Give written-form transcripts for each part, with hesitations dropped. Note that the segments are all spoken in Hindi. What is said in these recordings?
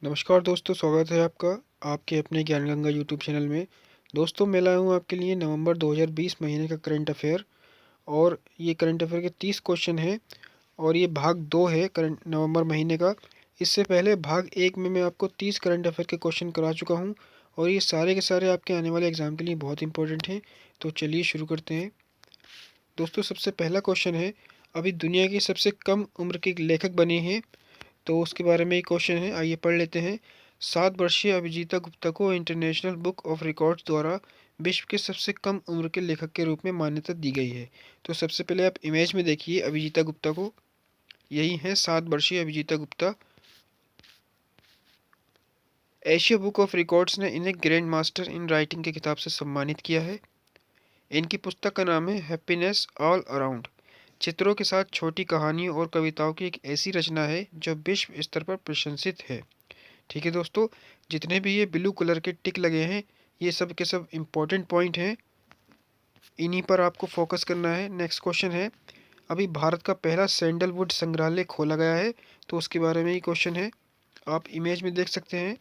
नमस्कार दोस्तों, स्वागत है आपका आपके अपने ज्ञान गंगा यूट्यूब चैनल में। दोस्तों, मैं लाया हूँ आपके लिए नवंबर 2020 महीने का करंट अफेयर। और ये करंट अफेयर के 30 क्वेश्चन हैं और ये भाग 2 है करंट नवंबर महीने का। इससे पहले भाग 1 में मैं आपको 30 करंट अफेयर के क्वेश्चन करा चुका हूँ और ये सारे के सारे आपके आने वाले एग्ज़ाम के लिए बहुत इंपॉर्टेंट हैं। तो चलिए शुरू करते हैं। दोस्तों, सबसे पहला क्वेश्चन है, अभी दुनिया की सबसे कम उम्र के लेखक बने हैं, तो उसके बारे में एक क्वेश्चन है, आइए पढ़ लेते हैं। 7 वर्षीय अभिजीता गुप्ता को इंटरनेशनल बुक ऑफ रिकॉर्ड्स द्वारा विश्व के सबसे कम उम्र के लेखक के रूप में मान्यता दी गई है। तो सबसे पहले आप इमेज में देखिए अभिजीता गुप्ता को, यही है 7 वर्षीय Abhijita Gupta. Asia book of records ने इन्हें ग्रैंड मास्टर इन राइटिंग के खिताब से सम्मानित किया है। इनकी पुस्तक का नाम है हैप्पीनेस ऑल अराउंड। चित्रों के साथ छोटी कहानियों और कविताओं की एक ऐसी रचना है जो विश्व स्तर पर प्रशंसित है। ठीक है दोस्तों, जितने भी ये ब्लू कलर के टिक लगे हैं, ये सब के सब इम्पोर्टेंट पॉइंट हैं, इन्हीं पर आपको फोकस करना है। नेक्स्ट क्वेश्चन है, अभी भारत का पहला सैंडलवुड संग्रहालय खोला गया है, तो उसके बारे में ही क्वेश्चन है, आप इमेज में देख सकते हैं।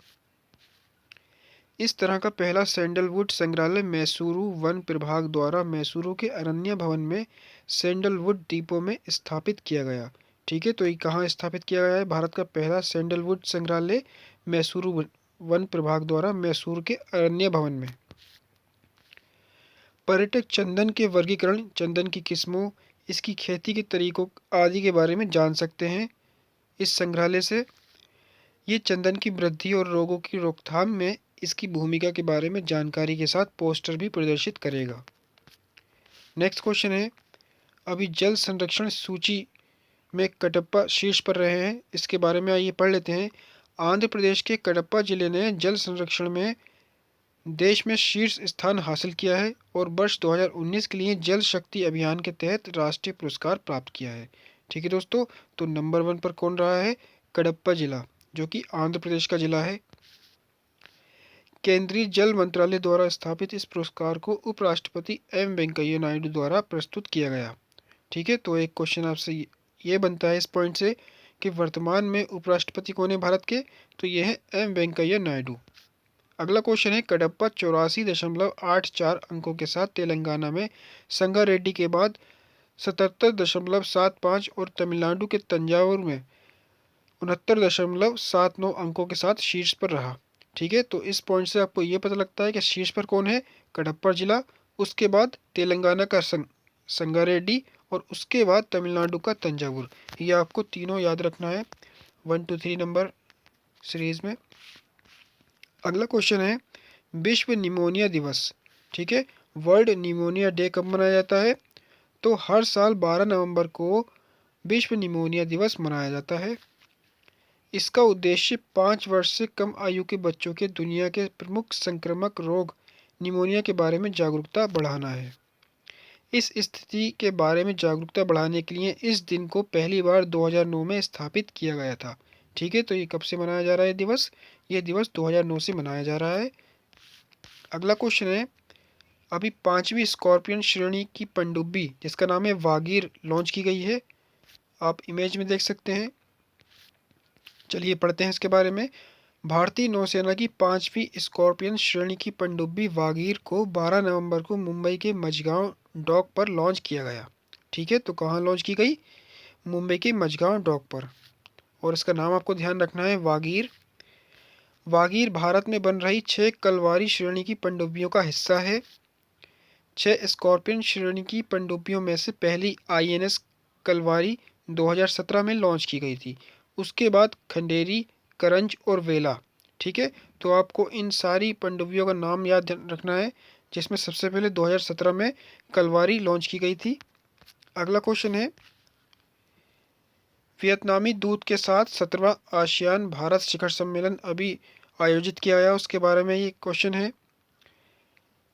इस तरह का पहला सैंडलवुड संग्रहालय मैसूरू वन प्रभाग द्वारा मैसूरू के अरण्य भवन में सैंडलवुड द्वीपों में स्थापित किया गया। ठीक है, तो ये कहाँ स्थापित किया गया है? भारत का पहला सैंडलवुड संग्रहालय मैसूरू वन प्रभाग द्वारा मैसूर के अरण्य भवन में। पर्यटक चंदन के वर्गीकरण, चंदन की किस्मों, इसकी खेती के तरीकों आदि के बारे में जान सकते हैं इस संग्रहालय से। ये चंदन की वृद्धि और रोगों की रोकथाम में इसकी भूमिका के बारे में जानकारी के साथ पोस्टर भी प्रदर्शित करेगा। नेक्स्ट क्वेश्चन है, अभी जल संरक्षण सूची में कटप्पा शीर्ष पर रहे हैं, इसके बारे में आइए पढ़ लेते हैं। आंध्र प्रदेश के कटप्पा जिले ने जल संरक्षण में देश में शीर्ष स्थान हासिल किया है और वर्ष 2019 के लिए जल शक्ति अभियान के तहत राष्ट्रीय पुरस्कार प्राप्त किया है। ठीक है दोस्तों, तो नंबर 1 पर कौन रहा है? कटप्पा जिला, जो कि आंध्र प्रदेश का जिला है। केंद्रीय जल मंत्रालय द्वारा स्थापित इस पुरस्कार को उपराष्ट्रपति एम वेंकैया नायडू द्वारा प्रस्तुत किया गया। ठीक है, तो एक क्वेश्चन आपसे ये बनता है इस पॉइंट से कि वर्तमान में उपराष्ट्रपति कौन है भारत के? तो ये है एम वेंकैया नायडू। अगला क्वेश्चन है, कडप्पा 84.84 अंकों के साथ तेलंगाना में संगारेड्डी के बाद 77.75 और तमिलनाडु के तंजावुर में 69.79 अंकों के साथ शीर्ष पर रहा। ठीक है, तो इस पॉइंट से आपको ये पता लगता है कि शीर्ष पर कौन है? कडप्पा जिला, उसके बाद तेलंगाना का संगारेड्डी और उसके बाद तमिलनाडु का तंजावुर। ये आपको तीनों याद रखना है 1 to 3 नंबर सीरीज में। अगला क्वेश्चन है, विश्व निमोनिया दिवस। ठीक है, वर्ल्ड निमोनिया डे कब मनाया जाता है? तो हर साल 12 नवंबर को विश्व निमोनिया दिवस मनाया जाता है। इसका उद्देश्य 5 वर्ष से कम आयु के बच्चों के दुनिया के प्रमुख संक्रामक रोग निमोनिया के बारे में जागरूकता बढ़ाना है। इस स्थिति के बारे में जागरूकता बढ़ाने के लिए इस दिन को पहली बार 2009 में स्थापित किया गया था। ठीक है, तो ये कब से मनाया जा रहा है दिवस? ये दिवस 2009 से मनाया जा रहा है। अगला क्वेश्चन है, अभी 5वीं स्कॉर्पियन श्रेणी की पनडुब्बी जिसका नाम है वागीर लॉन्च की गई है, आप इमेज में देख सकते हैं। चलिए पढ़ते हैं इसके बारे में। भारतीय नौसेना की 5वीं स्कॉर्पियन श्रेणी की पनडुब्बी वागीर को 12 नवंबर को मुंबई के मझगांव डॉक पर लॉन्च किया गया। ठीक है, तो कहाँ लॉन्च की गई? मुंबई के मझगांव डॉक पर, और इसका नाम आपको ध्यान रखना है वागीर। वागीर भारत में बन रही 6 कलवारी श्रेणी की पनडुब्बियों का हिस्सा है। 6 स्कॉर्पियन श्रेणी की पनडुब्बियों में से पहली आईएनएस कलवारी 2017 में लॉन्च की गई थी। उसके बाद खंडेरी, करंज और वेला। ठीक है, तो आपको इन सारी पनडुब्बियों का नाम याद रखना है, जिसमें सबसे पहले 2017 में कलवारी लॉन्च की गई थी। अगला क्वेश्चन है, वियतनामी दूत के साथ 17वां आसियान भारत शिखर सम्मेलन अभी आयोजित किया गया, उसके बारे में ये क्वेश्चन है।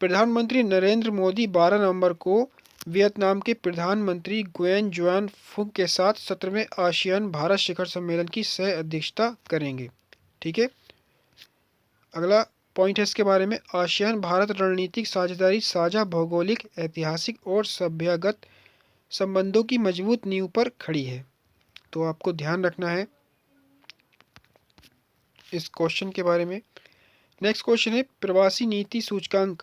प्रधानमंत्री नरेंद्र मोदी 12 नवंबर को वियतनाम के प्रधानमंत्री गुयेन जुआन फुक के साथ 17वें आसियान भारत शिखर सम्मेलन की सह अध्यक्षता करेंगे। ठीक है, अगला पॉइंट है इसके बारे में, आसियान भारत रणनीतिक साझेदारी साझा भौगोलिक, ऐतिहासिक और सभ्यगत संबंधों की मजबूत नींव पर खड़ी है। तो आपको ध्यान रखना है इस क्वेश्चन के बारे में। नेक्स्ट क्वेश्चन है प्रवासी नीति सूचकांक।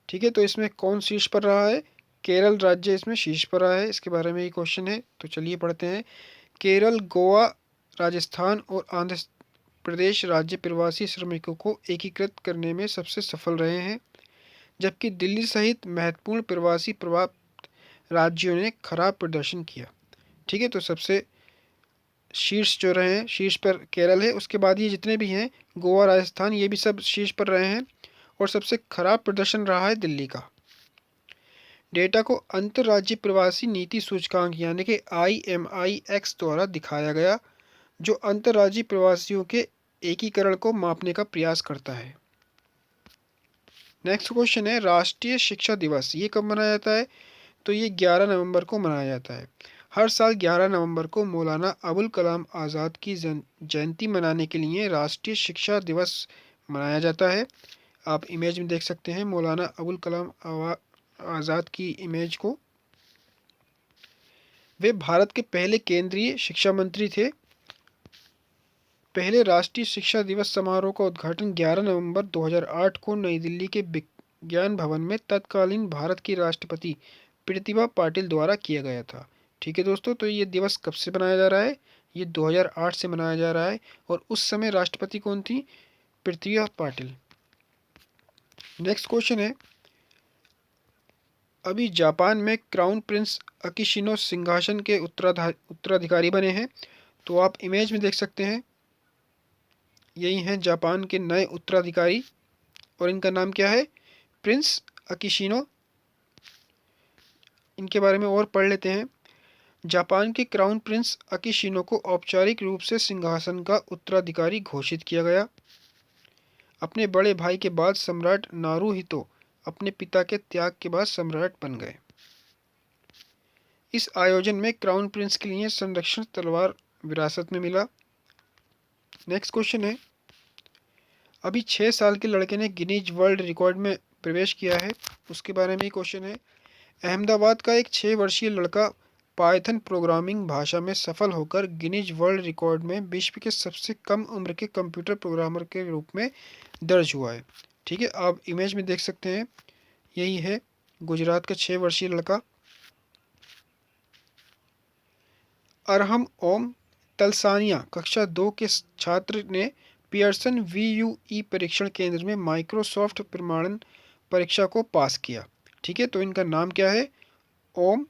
ठीक है, तो इसमें कौन शीर्ष पर रहा है? केरल राज्य इसमें शीर्ष पर रहा है। इसके बारे में ये क्वेश्चन है, तो चलिए पढ़ते हैं। केरल, गोवा, राजस्थान और आंध्र प्रदेश राज्य प्रवासी श्रमिकों को एकीकृत करने में सबसे सफल रहे हैं, जबकि दिल्ली सहित महत्वपूर्ण प्रवासी प्रभावित राज्यों ने खराब प्रदर्शन किया। ठीक है, तो सबसे शीर्ष जो रहे हैं, शीर्ष पर केरल है, उसके बाद ये जितने भी हैं गोवा, राजस्थान, ये भी सब शीर्ष पर रहे हैं, और सबसे खराब प्रदर्शन रहा है दिल्ली का। डेटा को अंतर्राज्यीय प्रवासी नीति सूचकांक यानी कि IMIX द्वारा दिखाया गया, जो अंतर्राज्यीय प्रवासियों के एकीकरण को मापने का प्रयास करता है। नेक्स्ट क्वेश्चन है राष्ट्रीय शिक्षा दिवस ये कब मनाया जाता है? तो ये 11 नवंबर को मनाया जाता है। हर साल 11 नवंबर को मौलाना अबुल कलाम आज़ाद की जयंती मनाने के लिए राष्ट्रीय शिक्षा दिवस मनाया जाता है। आप इमेज में देख सकते हैं मौलाना अबुल कलाम आज़ाद की इमेज को। वे भारत के पहले केंद्रीय शिक्षा मंत्री थे। पहले राष्ट्रीय शिक्षा दिवस समारोह का उद्घाटन 11 नवंबर 2008 को नई दिल्ली के विज्ञान भवन में तत्कालीन भारत की राष्ट्रपति प्रतिभा पाटिल द्वारा किया गया था। ठीक है दोस्तों, तो ये दिवस कब से मनाया जा रहा है? ये 2008 से मनाया जा रहा है, और उस समय राष्ट्रपति कौन थी? प्रतिभा पाटिल। नेक्स्ट क्वेश्चन है अभी जापान में क्राउन प्रिंस अकिशिनो सिंहासन के उत्तराधिकारी बने हैं। तो आप इमेज में देख सकते हैं, यही हैं जापान के नए उत्तराधिकारी, और इनका नाम क्या है? Prince Akishino. इनके बारे में और पढ़ लेते हैं। जापान के क्राउन प्रिंस अकिशिनो को औपचारिक रूप से सिंहासन का उत्तराधिकारी घोषित किया गया। अपने बड़े भाई के बाद सम्राट नारुहितो अपने पिता के त्याग के बाद सम्राट बन गए। इस आयोजन में क्राउन प्रिंस के लिए संरक्षण तलवार विरासत में मिला। नेक्स्ट क्वेश्चन है अभी 6 साल के लड़के ने गिनीज वर्ल्ड रिकॉर्ड में प्रवेश किया है, उसके बारे में क्वेश्चन है। अहमदाबाद का एक 6 वर्षीय लड़का पाइथन प्रोग्रामिंग भाषा में सफल होकर गिनीज वर्ल्ड रिकॉर्ड में विश्व के सबसे कम उम्र के कंप्यूटर प्रोग्रामर के रूप में दर्ज हुआ है। ठीक है, आप इमेज में देख सकते हैं, यही है गुजरात का 6 वर्षीय लड़का। अरहम ओम तलसानिया कक्षा 2 के छात्र ने पियर्सन VUE परीक्षण केंद्र में माइक्रोसॉफ्ट प्रमाणन परीक्षा को पास किया। ठीक है, तो इनका नाम क्या है? ओम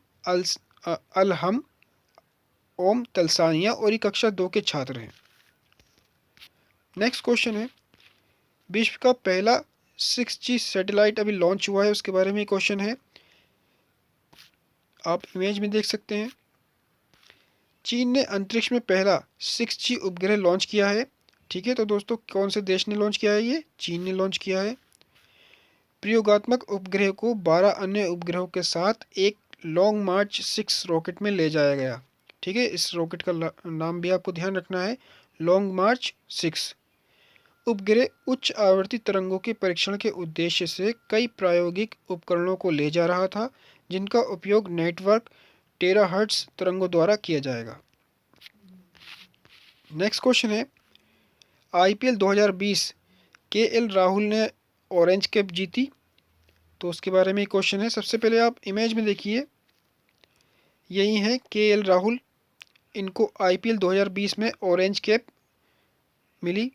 अलहम ओम तलसानिया, और ये कक्षा 2 के छात्र हैं। नेक्स्ट क्वेश्चन है विश्व का पहला 6G सैटेलाइट अभी लॉन्च हुआ है, उसके बारे में क्वेश्चन है। आप इमेज में देख सकते हैं, चीन ने अंतरिक्ष में पहला 6G उपग्रह लॉन्च किया है। ठीक है, तो दोस्तों कौन से देश ने लॉन्च किया है? ये चीन ने लॉन्च किया है। प्रयोगात्मक उपग्रह को 12 अन्य उपग्रहों के साथ एक लॉन्ग मार्च 6 रॉकेट में ले जाया गया। ठीक है, इस रॉकेट का नाम भी आपको ध्यान रखना है, लॉन्ग मार्च 6। उपग्रह उच्च आवृत्ति तरंगों के परीक्षण के उद्देश्य से कई प्रायोगिक उपकरणों को ले जा रहा था, जिनका उपयोग नेटवर्क टेराहर्ट्ज तरंगों द्वारा किया जाएगा। नेक्स्ट क्वेश्चन है IPL 2020 KL राहुल ने ऑरेंज कैप जीती, तो उसके बारे में क्वेश्चन है। सबसे पहले आप इमेज में देखिए, यही हैं KL राहुल, इनको IPL 2020 में ऑरेंज कैप मिली।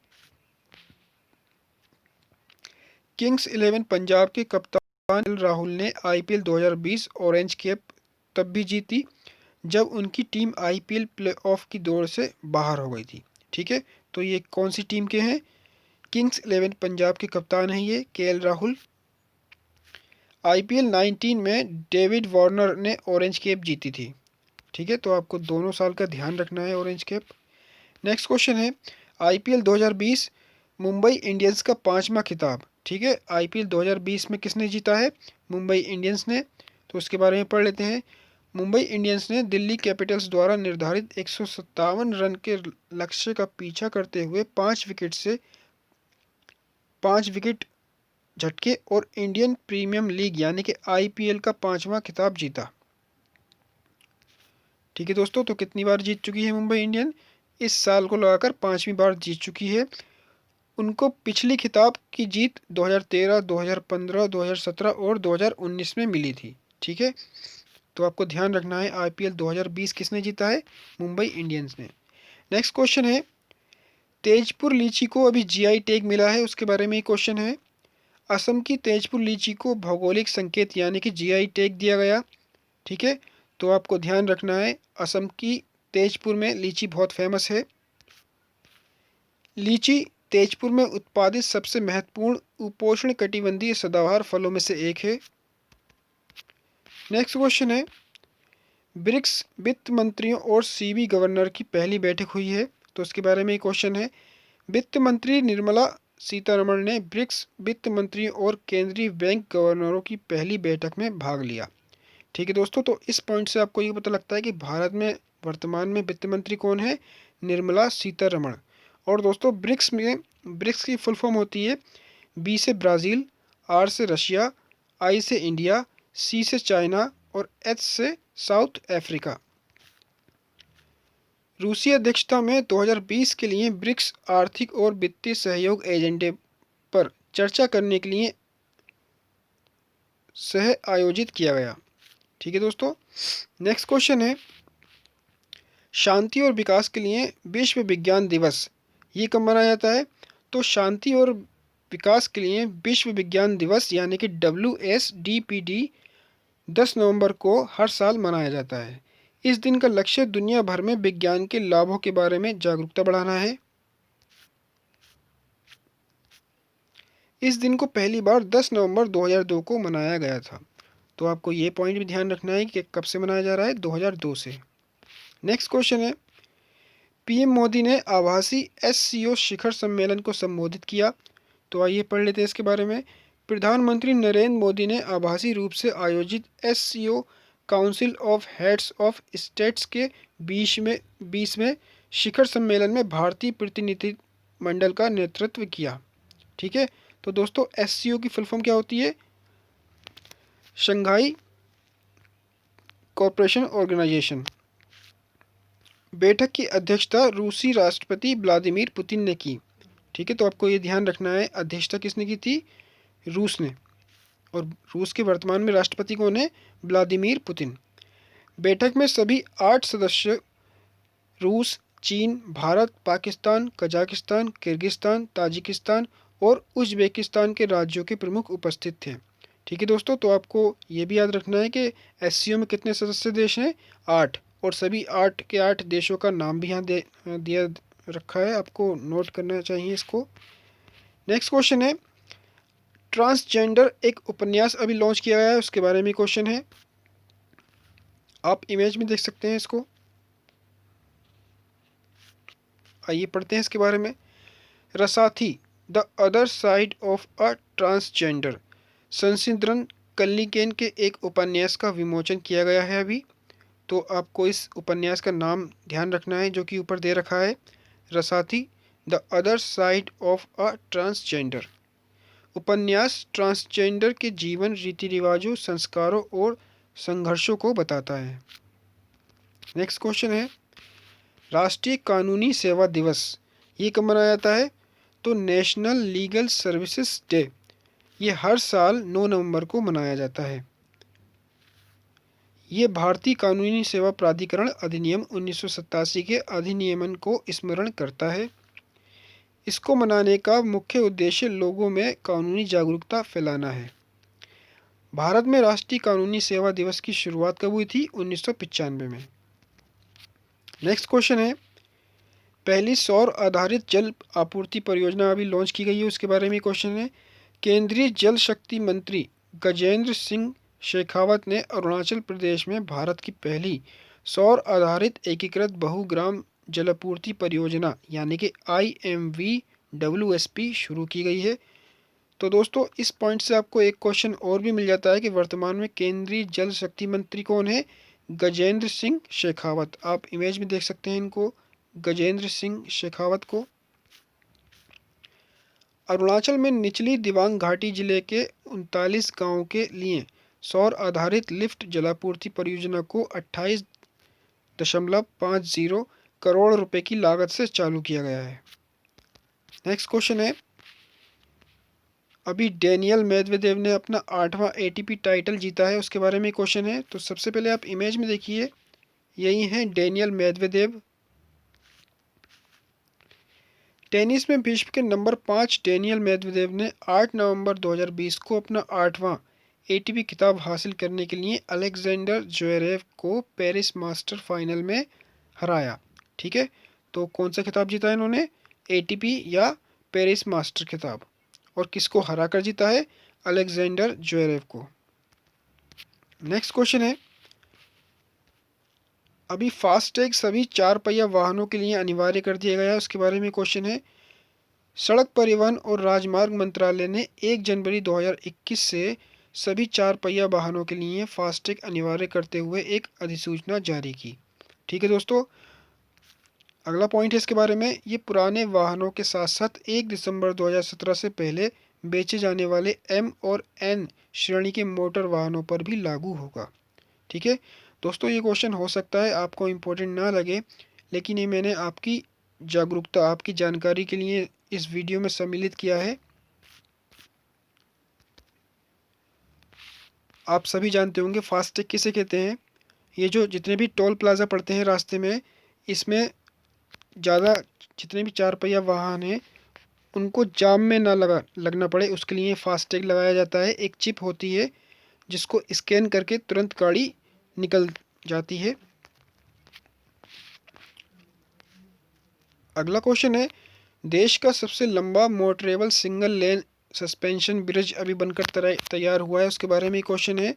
किंग्स 11 पंजाब के कप्तान KL राहुल ने IPL 2020 ऑरेंज कैप तब भी जीती जब उनकी टीम IPL प्लेऑफ की दौड़ से बाहर हो गई थी। ठीक है, तो ये कौन सी टीम के हैं? किंग्स 11 पंजाब के कप्तान हैं ये KL राहुल। IPL 19 में डेविड वार्नर ने ऑरेंज कैप जीती थी। ठीक है, तो आपको दोनों साल का ध्यान रखना है ऑरेंज कैप। नेक्स्ट क्वेश्चन है IPL 2020 मुंबई इंडियंस का 5वां खिताब। ठीक है, IPL 2020 में किसने जीता है? मुंबई इंडियंस ने। तो उसके बारे में पढ़ लेते हैं। मुंबई इंडियंस ने दिल्ली कैपिटल्स द्वारा निर्धारित 157 रन के लक्ष्य का पीछा करते हुए 5 विकेट झटके और इंडियन प्रीमियम लीग यानी कि IPL का 5वां खिताब जीता। ठीक है दोस्तों, तो कितनी बार जीत चुकी है मुंबई इंडियन? इस साल को लगाकर 5वीं बार जीत चुकी है। उनको पिछली खिताब की जीत 2013, 2015, 2017 और 2019 में मिली थी। ठीक है, तो आपको ध्यान रखना है आईपीएल 2020 किसने जीता है? मुंबई इंडियंस ने। नेक्स्ट क्वेश्चन है, तेजपुर लीची को अभी जीआई टैग मिला है, उसके बारे में ही क्वेश्चन है। असम की तेजपुर लीची को भौगोलिक संकेत यानी कि जीआई टैग दिया गया। ठीक है, तो आपको ध्यान रखना है असम की तेजपुर में लीची बहुत फेमस है। लीची तेजपुर में उत्पादित सबसे महत्वपूर्ण उपोष्ण कटिबंधीय सदाबहार फलों में से एक है। नेक्स्ट क्वेश्चन है, ब्रिक्स वित्त मंत्रियों और सीबी गवर्नर की पहली बैठक हुई है, तो उसके बारे में क्वेश्चन है। वित्त मंत्री निर्मला सीतारमण ने ब्रिक्स वित्त मंत्रियों और केंद्रीय बैंक गवर्नरों की पहली बैठक में भाग लिया। ठीक है दोस्तों, तो इस पॉइंट से आपको ये पता लगता है कि भारत में वर्तमान में वित्त मंत्री कौन है? निर्मला सीतारमण। और दोस्तों ब्रिक्स की फुल फॉर्म होती है बी से ब्राज़ील, आर से रशिया, आई से इंडिया, सी से चाइना और एच से साउथ अफ्रीका। रूसी अध्यक्षता में 2020 के लिए ब्रिक्स आर्थिक और वित्तीय सहयोग एजेंडे पर चर्चा करने के लिए सह आयोजित किया गया। ठीक है दोस्तों, नेक्स्ट क्वेश्चन है, शांति और विकास के लिए विश्व विज्ञान दिवस ये कब मनाया जाता है? तो शांति और विकास के लिए विश्व विज्ञान दिवस यानी कि WSDPD 10 नवंबर को हर साल मनाया जाता है। इस दिन का लक्ष्य दुनिया भर में विज्ञान के लाभों के बारे में जागरूकता बढ़ाना है। इस दिन को पहली बार 10 नवंबर 2002 को मनाया गया था। तो आपको ये पॉइंट भी ध्यान रखना है कि कब से मनाया जा रहा है, 2002 से। नेक्स्ट क्वेश्चन है, पीएम मोदी ने आभासी SCO शिखर सम्मेलन को संबोधित किया। तो आइए पढ़ लेते हैं इसके बारे में। प्रधानमंत्री नरेंद्र मोदी ने आभासी रूप से आयोजित SCO council of heads of states के 20वें शिखर सम्मेलन में भारतीय प्रतिनिधिमंडल का नेतृत्व किया। ठीक है, तो दोस्तों SCO की फुल फॉर्म क्या होती है? Shanghai corporation organization. बैठक की अध्यक्षता रूसी राष्ट्रपति व्लादिमीर पुतिन ने की। ठीक है, तो आपको ये ध्यान रखना है अध्यक्षता किसने की थी? रूस ने। और रूस के वर्तमान में राष्ट्रपति कौन है? Vladimir Putin. बैठक में सभी 8 सदस्य रूस, चीन, Bharat, Pakistan, Kazakhstan, Kyrgyzstan, Tajikistan और उज्बेकिस्तान के राज्यों के प्रमुख उपस्थित थे। ठीक है दोस्तों, तो आपको ये भी याद रखना है कि SCO में कितने सदस्य देश हैं? 8, और सभी 8 के 8 देशों का नाम भी यहाँ दिया रखा है, आपको नोट करना चाहिए इसको। नेक्स्ट क्वेश्चन है, ट्रांसजेंडर एक उपन्यास अभी लॉन्च किया गया है, उसके बारे में क्वेश्चन है। आप इमेज में देख सकते हैं इसको। आइए पढ़ते हैं इसके बारे में। Rasathi the other side of a transgender संसिद्रन कल्लिकेन के एक उपन्यास का विमोचन किया गया है अभी। तो आपको इस उपन्यास का नाम ध्यान रखना है जो कि ऊपर दे रखा है, Rasathi the other side of a transgender. उपन्यास ट्रांसजेंडर के जीवन, रीति रिवाजों, संस्कारों और संघर्षों को बताता है। नेक्स्ट क्वेश्चन है, राष्ट्रीय कानूनी सेवा दिवस ये कब मनाया जाता है? तो नेशनल लीगल सर्विसेज डे ये हर साल 9 नवंबर को मनाया जाता है। ये भारतीय कानूनी सेवा प्राधिकरण अधिनियम 1987 के अधिनियमन को स्मरण करता है। इसको मनाने का मुख्य उद्देश्य लोगों में कानूनी जागरूकता फैलाना है। भारत में राष्ट्रीय कानूनी सेवा दिवस की शुरुआत कब हुई थी? 1995 में। नेक्स्ट क्वेश्चन है, पहली सौर आधारित जल आपूर्ति परियोजना अभी लॉन्च की गई है, उसके बारे में क्वेश्चन है। केंद्रीय जल शक्ति मंत्री गजेंद्र सिंह शेखावत ने अरुणाचल प्रदेश में भारत की पहली सौर आधारित एकीकृत बहुग्राम जलापूर्ति परियोजना यानी कि IMVWSP शुरू की गई है। तो दोस्तों इस पॉइंट से आपको एक क्वेश्चन और भी मिल जाता है कि वर्तमान में केंद्रीय जल शक्ति मंत्री कौन है? गजेंद्र सिंह शेखावत। आप इमेज में देख सकते हैं इनको, गजेंद्र सिंह शेखावत को। अरुणाचल में निचली दिबांग घाटी जिले के 39 गांवों के लिए सौर आधारित लिफ्ट जलापूर्ति परियोजना को 28.50 करोड़ रुपए की लागत से चालू किया गया है। नेक्स्ट क्वेश्चन है, अभी डेनियल मेदवेदेव ने अपना 8वां एटीपी टाइटल जीता है, उसके बारे में क्वेश्चन है। तो सबसे पहले आप इमेज में देखिए, यही हैं डेनियल मेदवेदेव। टेनिस में विश्व के नंबर 5 डेनियल मेदवेदेव ने 8 नवंबर 2020 को अपना 8वां एटीपी खिताब हासिल करने के लिए अलेक्जेंडर ज्वेरेव को पेरिस मास्टर फाइनल में हराया। ठीक है, तो कौन सा खिताब जीता है इन्होंने? एटीपी या पेरिस मास्टर खिताब। और किसको हरा कर जीता है? अलेक्जेंडर ज्वेरेव को। नेक्स्ट क्वेश्चन है, अभी फास्टैग सभी 4 पहिया वाहनों के लिए अनिवार्य कर दिया गया है, उसके बारे में क्वेश्चन है। सड़क परिवहन और राजमार्ग मंत्रालय ने 1 जनवरी 2021 से सभी 4 पहिया वाहनों के लिए फास्टैग अनिवार्य करते हुए एक अधिसूचना जारी की। ठीक है दोस्तों, अगला पॉइंट है इसके बारे में, ये पुराने वाहनों के साथ साथ 1 दिसंबर 2017 से पहले बेचे जाने वाले M और N श्रेणी के मोटर वाहनों पर भी लागू होगा। ठीक है दोस्तों, ये क्वेश्चन हो सकता है आपको इम्पोर्टेंट ना लगे, लेकिन ये मैंने आपकी जागरूकता, आपकी जानकारी के लिए इस वीडियो में सम्मिलित किया है। आप सभी जानते होंगे फास्टैग किसे कहते हैं। ये जो जितने भी टोल प्लाज़ा पड़ते हैं रास्ते में, इसमें ज़्यादा जितने भी 4 पहिया वाहन हैं उनको जाम में ना लगना पड़े, उसके लिए फास्टैग लगाया जाता है। एक चिप होती है जिसको स्कैन करके तुरंत गाड़ी निकल जाती है। अगला क्वेश्चन है, देश का सबसे लंबा motorable single lane suspension bridge अभी बनकर तैयार हुआ है, उसके बारे में क्वेश्चन है।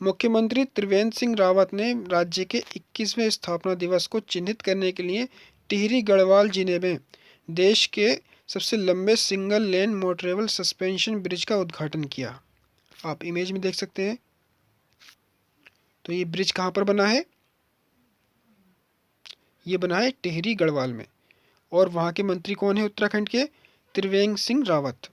मुख्यमंत्री त्रिवेंद्र सिंह रावत ने राज्य के 21वें स्थापना दिवस को चिन्हित करने के लिए टिहरी गढ़वाल जिले में देश के सबसे लंबे single lane motorable suspension bridge का उद्घाटन किया। आप इमेज में देख सकते हैं। तो ये ब्रिज कहाँ पर बना है? ये बना है टिहरी गढ़वाल में। और वहाँ के मंत्री कौन है उत्तराखंड के? त्रिवेंद्र सिंह रावत।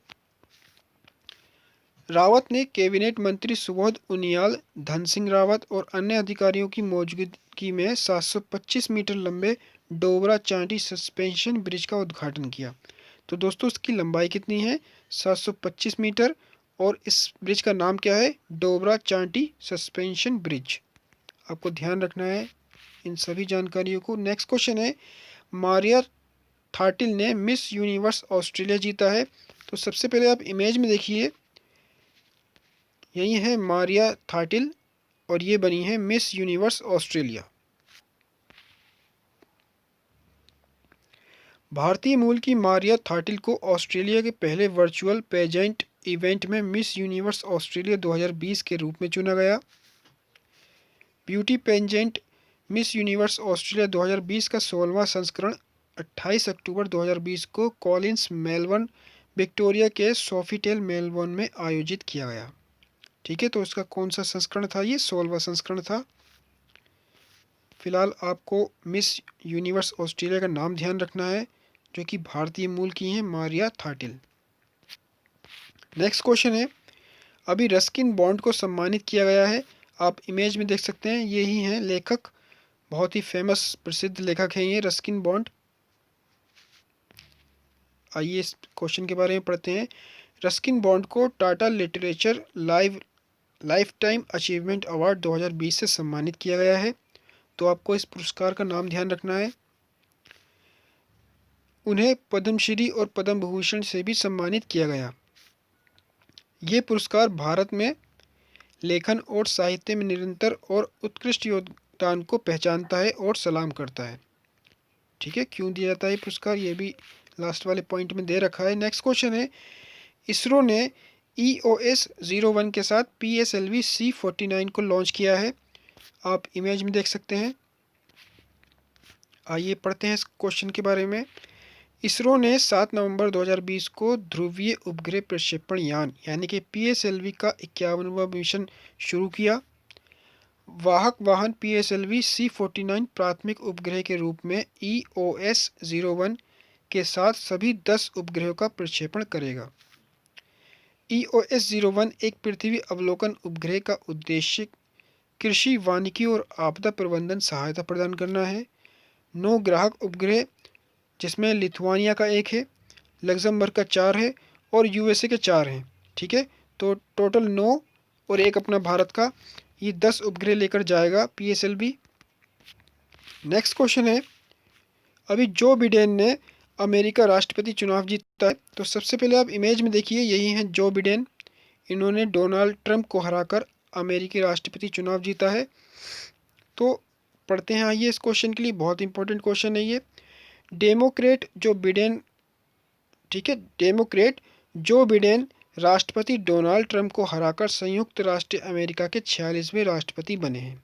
रावत ने कैबिनेट मंत्री सुबोध उनियाल, धन सिंह रावत और अन्य अधिकारियों की मौजूदगी में 725 मीटर लंबे डोबरा चांटी सस्पेंशन ब्रिज का उद्घाटन किया। तो दोस्तों, इसकी लंबाई कितनी है? 725 मीटर। और इस ब्रिज का नाम क्या है? डोबरा चांटी सस्पेंशन ब्रिज। आपको ध्यान रखना है इन सभी जानकारियों को। नेक्स्ट क्वेश्चन है, मारिया थाटिल ने मिस यूनिवर्स ऑस्ट्रेलिया जीता है। तो सबसे पहले आप इमेज में देखिए, यही है मारिया थाटिल और ये बनी है मिस यूनिवर्स ऑस्ट्रेलिया। भारतीय मूल की मारिया थाटिल को ऑस्ट्रेलिया के पहले वर्चुअल पेजेंट इवेंट में मिस यूनिवर्स ऑस्ट्रेलिया 2020 के रूप में चुना गया। Beauty pageant Miss Universe Australia 2020 का 16वां संस्करण 28 अक्टूबर 2020 को कॉलिंस मेलबर्न विक्टोरिया के सोफिटेल मेलबर्न में आयोजित किया गया। ठीक है, तो इसका कौन सा संस्करण था? ये 16वां संस्करण था। फिलहाल आपको मिस यूनिवर्स ऑस्ट्रेलिया का नाम ध्यान रखना है, जो कि भारतीय मूल की हैं, मारिया थाटिल। नेक्स्ट क्वेश्चन है, अभी रस्किन बॉन्ड को सम्मानित किया गया है। आप इमेज में देख सकते हैं, ये ही हैं लेखक, बहुत ही फेमस प्रसिद्ध लेखक हैं ये रस्किन बॉन्ड। आइए इस क्वेश्चन के बारे में पढ़ते हैं। रस्किन बॉन्ड को Tata literature life time achievement award 2020 से सम्मानित किया गया है। तो आपको इस पुरस्कार का नाम ध्यान रखना है। उन्हें पद्मश्री और पद्म भूषण से भी सम्मानित किया गया। ये पुरस्कार भारत में लेखन और साहित्य में निरंतर और उत्कृष्ट योगदान को पहचानता है और सलाम करता है। ठीक है, क्यों दिया जाता है ये पुरस्कार, ये भी लास्ट वाले पॉइंट में दे रखा है। नेक्स्ट क्वेश्चन है, इसरो ने EOS-01 के साथ PSLV C49 को लॉन्च किया है। आप इमेज में देख सकते हैं। आइए पढ़ते हैं इस क्वेश्चन के बारे में। इसरो ने 7 नवंबर 2020 को ध्रुवीय उपग्रह प्रक्षेपण यान यानी कि PSLV का 51वां मिशन शुरू किया। वाहक वाहन PSLV C49 प्राथमिक उपग्रह के रूप में EOS-01 के साथ सभी 10 उपग्रहों का प्रक्षेपण करेगा। EOS-01 एक पृथ्वी अवलोकन उपग्रह का उद्देश्य कृषि, वानिकी और आपदा प्रबंधन सहायता प्रदान करना है। 9 ग्राहक उपग्रह, जिसमें लिथुआनिया का 1 है, लग्जमबर्ग का 4 है और USA के 4 हैं। ठीक है, तो टोटल 9 और एक अपना भारत का, ये 10 उपग्रह लेकर जाएगा PSLV। नेक्स्ट क्वेश्चन है, अभी जो बिडेन ने अमेरिका राष्ट्रपति चुनाव जीता है, तो सबसे पहले आप इमेज में देखिए, यही हैं जो बिडेन। इन्होंने डोनाल्ड ट्रंप को हराकर अमेरिकी राष्ट्रपति चुनाव जीता है। तो पढ़ते हैं आइए इस क्वेश्चन के लिए, बहुत इंपॉर्टेंट क्वेश्चन है ये। डेमोक्रेट जो बिडेन, ठीक है, डेमोक्रेट जो बिडेन राष्ट्रपति डोनाल्ड ट्रंप को हराकर संयुक्त राष्ट्र अमेरिका के 46वें राष्ट्रपति बने हैं।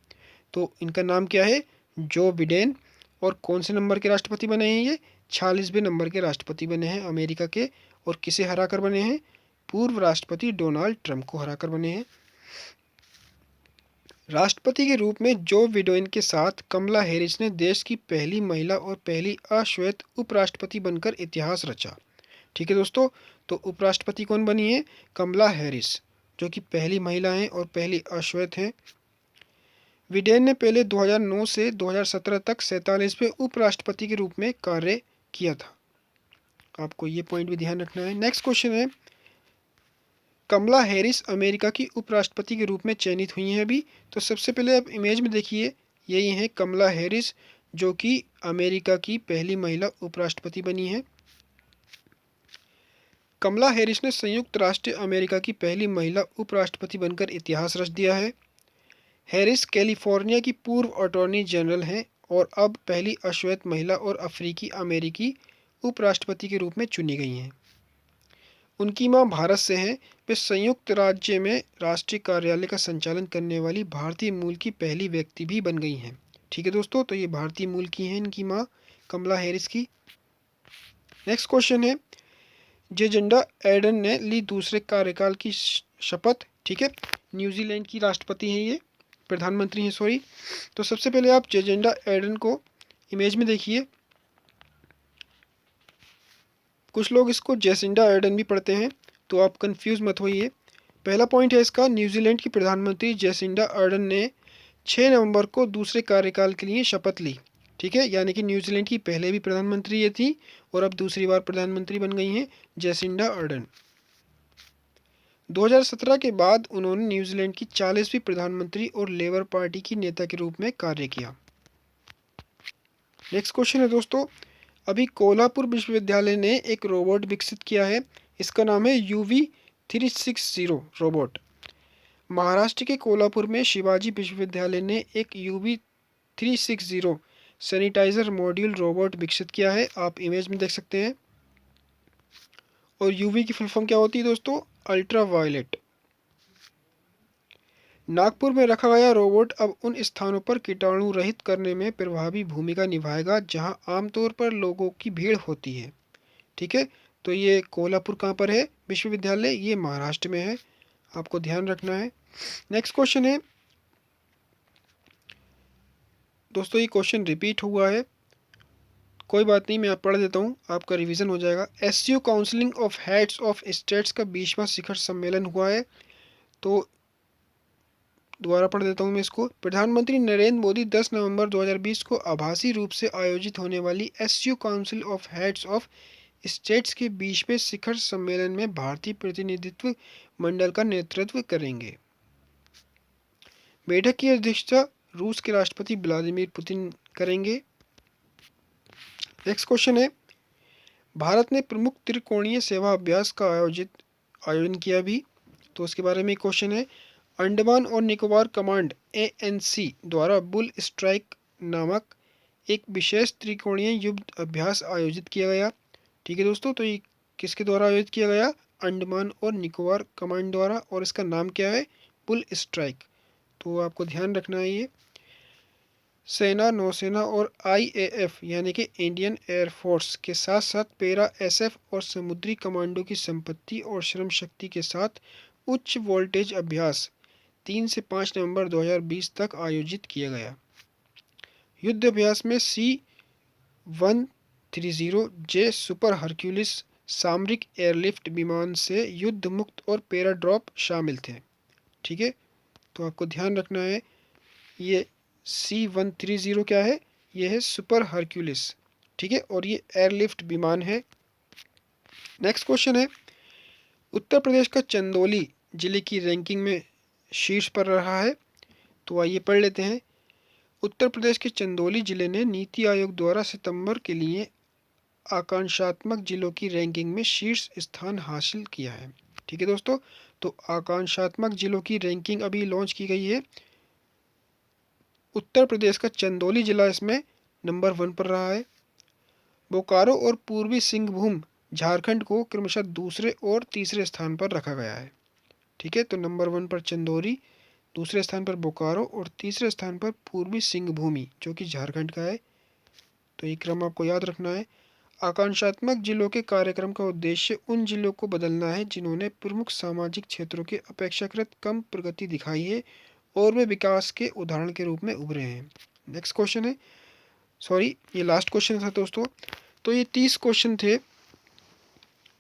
तो इनका नाम क्या है, जो बिडेन। और कौन से नंबर के राष्ट्रपति बने हैं ये, 46वें नंबर के राष्ट्रपति बने हैं अमेरिका के। और किसे हराकर बने हैं, पूर्व राष्ट्रपति डोनाल्ड ट्रंप को हराकर बने हैं। राष्ट्रपति के रूप में जो बिडेन के साथ कमला हैरिस ने देश की पहली महिला और पहली अश्वेत उपराष्ट्रपति बनकर इतिहास रचा। ठीक है दोस्तों, तो उपराष्ट्रपति कौन बनी है, कमला हैरिस, जो कि पहली महिला हैं और पहली अश्वेत हैं। बिडेन ने पहले 2009 से 2017 तक 47वें उपराष्ट्रपति के रूप में कार्य किया था। आपको ये पॉइंट भी ध्यान रखना है। नेक्स्ट क्वेश्चन है, कमला हैरिस अमेरिका की उपराष्ट्रपति के रूप में चयनित हुई हैं अभी। तो सबसे पहले आप इमेज में देखिए, यही है कमला हैरिस, जो कि अमेरिका की पहली महिला उपराष्ट्रपति बनी है। कमला हैरिस ने संयुक्त राष्ट्र अमेरिका की पहली महिला उपराष्ट्रपति बनकर इतिहास रच दिया है। हैरिस कैलिफोर्निया की पूर्व अटॉर्नी जनरल हैं और अब पहली अश्वेत महिला और अफ्रीकी अमेरिकी उपराष्ट्रपति के रूप में चुनी गई हैं। उनकी मां भारत से हैं। वे संयुक्त राज्य में राष्ट्रीय कार्यालय का संचालन करने वाली भारतीय मूल की पहली व्यक्ति भी बन गई हैं। ठीक है दोस्तों, तो ये भारतीय मूल की हैं इनकी मां कमला हैरिस की। नेक्स्ट क्वेश्चन है, जेसिंडा आर्डर्न ने ली दूसरे कार्यकाल की शपथ। ठीक है, न्यूजीलैंड की राष्ट्रपति हैं ये, प्रधानमंत्री हैं सॉरी। तो सबसे पहले आप जेसिंडा आर्डर्न को इमेज में देखिए, कुछ लोग इसको जेसिंडा आर्डर्न भी पढ़ते हैं, तो आप कंफ्यूज मत होइए। पहला पॉइंट है इसका, न्यूजीलैंड की प्रधानमंत्री जेसिंडा आर्डर्न ने 6 नवंबर को दूसरे कार्यकाल के लिए शपथ ली। ठीक है, यानी कि न्यूजीलैंड की पहले भी प्रधानमंत्री ये थी और अब दूसरी बार प्रधानमंत्री बन गई हैं जेसिंडा आर्डर्न। 2017 के बाद उन्होंने न्यूजीलैंड की 40वीं प्रधानमंत्री और लेबर पार्टी की नेता के रूप में कार्य किया। नेक्स्ट क्वेश्चन है दोस्तों, अभी कोल्हापुर विश्वविद्यालय ने एक रोबोट विकसित किया है, इसका नाम है UV360 रोबोट। महाराष्ट्र के कोल्हापुर में शिवाजी विश्वविद्यालय ने एक UV360 सैनिटाइजर मॉड्यूल रोबोट विकसित किया है, आप इमेज में देख सकते हैं। और यूवी की फुल फॉर्म क्या होती है दोस्तों, अल्ट्रा वायलेट। नागपुर में रखा गया रोबोट अब उन स्थानों पर कीटाणु रहित करने में प्रभावी भूमिका निभाएगा जहां आमतौर पर लोगों की भीड़ होती है। ठीक है, तो ये कोल्हापुर कहाँ पर है विश्वविद्यालय, ये महाराष्ट्र में है, आपको ध्यान रखना है। नेक्स्ट क्वेश्चन है दोस्तों, ये क्वेश्चन रिपीट हुआ है, कोई बात नहीं, मैं आप पढ़ देता हूँ, आपका रिवीजन हो जाएगा। SCO counselling of heads of states का 20वां शिखर सम्मेलन हुआ है। तो दोबारा पढ़ देता हूँ मैं इसको। प्रधानमंत्री नरेंद्र मोदी 10 नवंबर 2020 को आभासी रूप से आयोजित होने वाली SCO council of heads of states के 20वें शिखर सम्मेलन में भारतीय प्रतिनिधित्व मंडल का नेतृत्व करेंगे। बैठक की अध्यक्षता रूस के राष्ट्रपति व्लादिमीर पुतिन करेंगे। नेक्स्ट क्वेश्चन है, भारत ने प्रमुख त्रिकोणीय सेवा अभ्यास का आयोजन किया भी, तो उसके बारे में क्वेश्चन है। अंडमान और निकोबार कमांड ANC द्वारा बुल स्ट्राइक नामक एक विशेष त्रिकोणीय युद्ध अभ्यास आयोजित किया गया। ठीक है दोस्तों, तो ये किसके द्वारा आयोजित किया गया, अंडमान और निकोबार कमांड द्वारा, और इसका नाम क्या है, बुल स्ट्राइक। तो आपको ध्यान रखना है ये सेना, नौसेना और IAF यानी कि इंडियन एयरफोर्स के साथ साथ पैरा SF और समुद्री कमांडो की संपत्ति और श्रम शक्ति के साथ उच्च वोल्टेज अभ्यास 3 से 5 नवंबर 2020 तक आयोजित किया गया। युद्ध अभ्यास में C-130J सुपर हरक्यूलिस सामरिक एयरलिफ्ट विमान से युद्ध मुक्त और पैरा ड्रॉप शामिल थे। ठीक है, तो आपको ध्यान रखना है, ये C-130 क्या है, ये है सुपर हरक्यूलिस। ठीक है, और ये एयरलिफ्ट विमान है। नेक्स्ट क्वेश्चन है, उत्तर प्रदेश का चंदौली जिले की रैंकिंग में शीर्ष पर रहा है। तो आइए पढ़ लेते हैं। उत्तर प्रदेश के चंदौली जिले ने नीति आयोग द्वारा सितंबर के लिए आकांक्षात्मक जिलों की रैंकिंग में शीर्ष स्थान हासिल किया है। ठीक है दोस्तों, तो आकांक्षात्मक जिलों की रैंकिंग अभी लॉन्च की गई है। उत्तर प्रदेश का चंदौली जिला इसमें नंबर 1 पर रहा है। बोकारो और पूर्वी सिंहभूम झारखंड को क्रमशः दूसरे और तीसरे स्थान पर रखा गया है। ठीक है, तो नंबर 1 पर चंदौली, दूसरे स्थान पर बोकारो और तीसरे स्थान पर पूर्वी सिंहभूमी जो कि झारखंड का है। तो ये क्रम आपको याद रखना है। आकांक्षात्मक जिलों के कार्यक्रम का उद्देश्य उन जिलों को बदलना है जिन्होंने प्रमुख सामाजिक क्षेत्रों के अपेक्षाकृत कम प्रगति दिखाई है और वे विकास के उदाहरण के रूप में उभरे हैं। नेक्स्ट क्वेश्चन है, सॉरी ये लास्ट क्वेश्चन था दोस्तों। तो ये 30 क्वेश्चन थे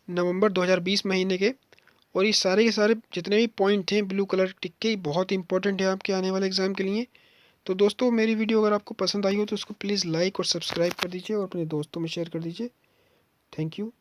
नवंबर 2020 महीने के, और ये सारे के सारे जितने भी पॉइंट थे ब्लू कलर टिक के, बहुत इंपॉर्टेंट है आपके आने वाले एग्जाम के लिए। तो दोस्तों मेरी वीडियो अगर आपको पसंद आई हो तो उसको प्लीज़ लाइक और सब्सक्राइब कर दीजिए और अपने दोस्तों में शेयर कर दीजिए। Thank you.